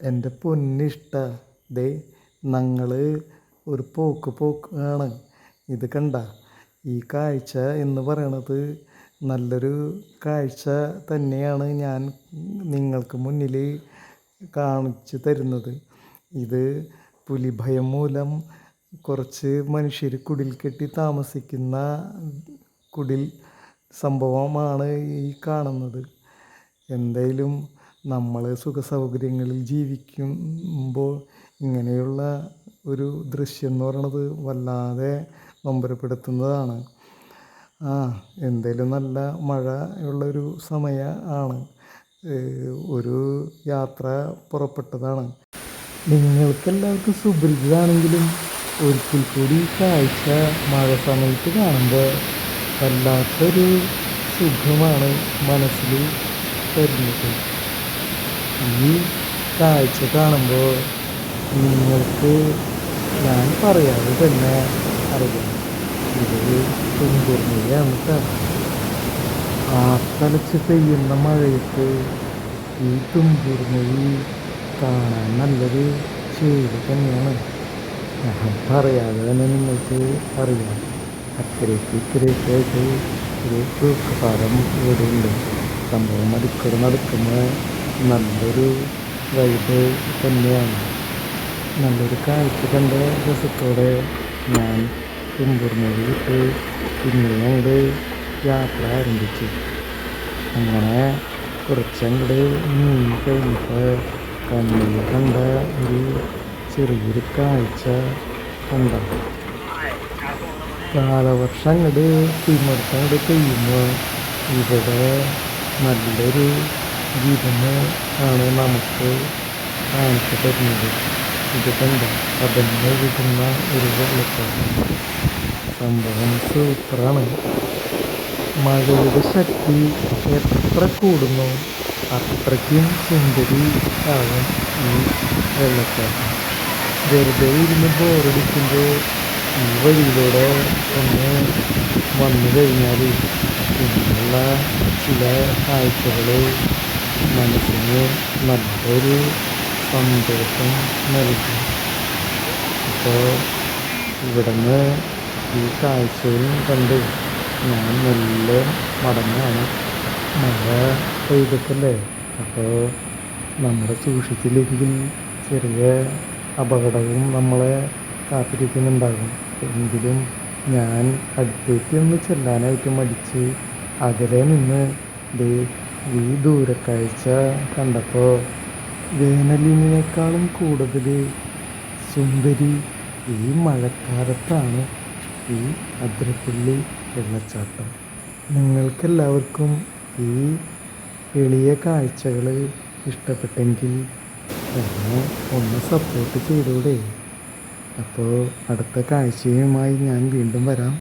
എൻ്റെ പൊന്നിഷ്ട ദേ ഞങ്ങൾ ഒരു പോക്കാണ്. ഇത് കണ്ട ഈ കാഴ്ച എന്ന് പറയണത് നല്ലൊരു കാഴ്ച തന്നെയാണ് ഞാൻ നിങ്ങൾക്ക് മുന്നിൽ കാണിച്ചു തരുന്നത്. ഇത് പുലിഭയം മൂലം കുറച്ച് മനുഷ്യർ കുടിൽ കെട്ടി താമസിക്കുന്ന കുടിൽ സംഭവമാണ് ഈ കാണുന്നത്. എന്തായാലും നമ്മൾ സുഖസൗകര്യങ്ങളിൽ ജീവിക്കുമ്പോൾ ഇങ്ങനെയുള്ള ഒരു ദൃശ്യം എന്ന് പറയണത് വല്ലാതെ നൊമ്പരപ്പെടുത്തുന്നതാണ്. എന്തായാലും നല്ല മഴ ഉള്ളൊരു സമയമാണ്. ഒരു യാത്ര പുറപ്പെട്ടതാണ്. നിങ്ങൾക്കെല്ലാവർക്കും സുപരിചിതമാണെങ്കിലും ഒരിക്കൽ കൂടി കാഴ്ച മഴ സമയത്ത് കാണുമ്പോൾ വല്ലാത്തൊരു സുഖമാണ് മനസ്സിൽ തരുന്നത്. ഈ കാഴ്ച കാണുമ്പോൾ നിങ്ങൾക്ക് ഞാൻ പറയാതെ തന്നെ അറിയാം, ഇതൊരു തുമ്പൂർമഴയാണ് കേട്ടോ. ആർത്തലച്ച് പെയ്യുന്ന മഴയത്ത് ഈ തുമ്പൂർമഴി കാണാൻ നല്ലൊരു ചേര് തന്നെയാണ്. ഞാൻ പറയാതെ തന്നെ നിങ്ങൾക്ക് അറിയാം. അക്കരയ്ക്ക് ഇക്കരയ്ക്കായിട്ട് ഒരു തൂക്കുപാലം ഇവിടെ ഉണ്ട്. സംഭവം അടുക്കൂടെ നടക്കുമ്പോൾ നല്ലൊരു വൈബ് തന്നെയാണ്. നല്ലൊരു കാഴ്ച കണ്ട രസത്തോടെ ഞാൻ തുമ്പൂർമഴി വിട്ട് പിന്നെ ഞങ്ങൾ യാത്ര ആരംഭിച്ചു. അങ്ങനെ കുറച്ചങ്ങോട്ട് നീങ്ങി കഴിഞ്ഞപ്പോൾ കണ്ണിൽ കണ്ട ഒരു ചെറിയൊരു കാഴ്ച കണ്ട. കാലവർഷം അങ്ങോട്ട് തിമിർത്തങ്ങോട്ട് പെയ്യുമ്പോൾ ഇവിടെ നല്ലൊരു വിരുന്ന് ആണ് നമുക്ക് കാണിച്ചു തരുന്നത്. ഇത് കണ്ട പതഞ്ഞ് കിട്ടുന്ന ഒരു വെള്ളച്ചാട്ടം. സംഭവം സൂപ്പറാണ്. മഴയുടെ ശക്തി എത്ര കൂടുന്നു അത്രയ്ക്കും സുന്ദരി ആവും ഈ വെള്ളച്ചാട്ടം. വെറുതെ ഇരുന്ന് ബോറടിക്കുമ്പോൾ ഈ വഴിയിലൂടെ ഒന്ന് വന്നു കഴിഞ്ഞാൽ പിന്നെയുള്ള ചില കാഴ്ചകൾ മനസ്സിന് നല്ലൊരു സന്തോഷം നൽകും. അപ്പോൾ ഇവിടുന്ന് ഈ കാഴ്ചയും കണ്ട് ഞാൻ നല്ല മടങ്ങാണ്. മഴ പെയ്തിട്ടല്ലേ, അപ്പോൾ നമ്മുടെ സൂക്ഷിച്ചില്ലെങ്കിൽ ചെറിയ അപകടവും നമ്മളെ കാത്തിരിക്കുന്നുണ്ടാകും. എങ്കിലും ഞാൻ അടുത്തേക്ക് ഒന്ന് ചെല്ലാനായിട്ട് മടിച്ച് അകലെ നിന്ന് ഈ ദൂരക്കാഴ്ച കണ്ടപ്പോൾ വേനലിനേക്കാളും കൂടുതൽ സുന്ദരി ഈ മഴക്കാലത്താണ് ഈ അതിരപ്പള്ളി വെള്ളച്ചാട്ടം. നിങ്ങൾക്കെല്ലാവർക്കും ഈ എളിയ കാഴ്ചകൾ ഇഷ്ടപ്പെട്ടെങ്കിൽ എന്നെ ഒന്ന് സപ്പോർട്ട് ചെയ്തൂടെ. അപ്പോൾ അടുത്ത കാഴ്ചയുമായി ഞാൻ വീണ്ടും വരാം.